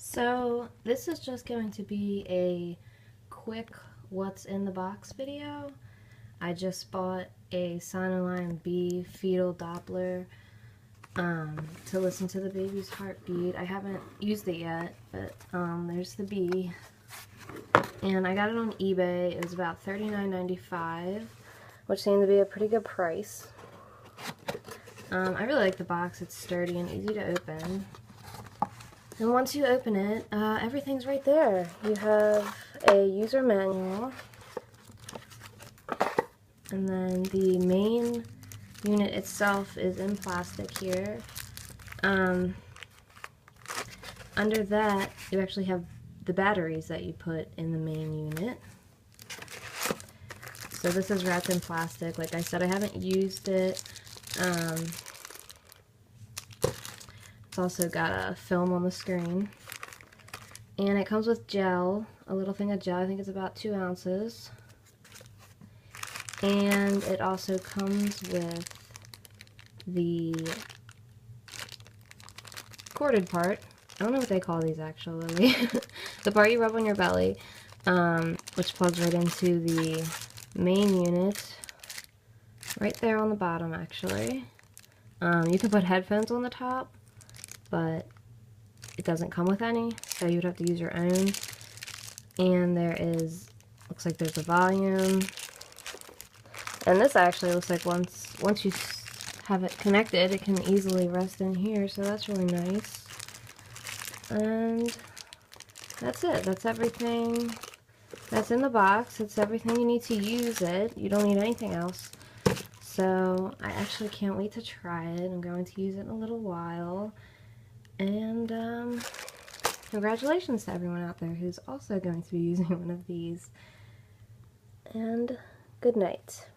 So this is just going to be a quick what's in the box video. I just bought a Sonoline B Fetal Doppler to listen to the baby's heartbeat. I haven't used it yet, but there's the B. And I got it on eBay. It was about $39.95, which seemed to be a pretty good price. I really like the box. It's sturdy and easy to open. And once you open it, everything's right there. You have a user manual, and then the main unit itself is in plastic here. Under that, you actually have the batteries that you put in the main unit. So this is wrapped in plastic. Like I said, I haven't used it. It's also got a film on the screen. And it comes with gel, a little thing of gel. I think it's about 2 ounces. And it also comes with the corded part. I don't know what they call these actually. The part you rub on your belly, which plugs right into the main unit. Right there on the bottom actually. You can put headphones on the top, but it doesn't come with any, so you would have to use your own. And there is, looks like there's a volume. And this actually looks like once you have it connected, it can easily rest in here, so that's really nice. And that's it. That's everything that's in the box. It's everything you need to use it. You don't need anything else. So I actually can't wait to try it. I'm going to use it in a little while. And congratulations to everyone out there who's also going to be using one of these. And good night.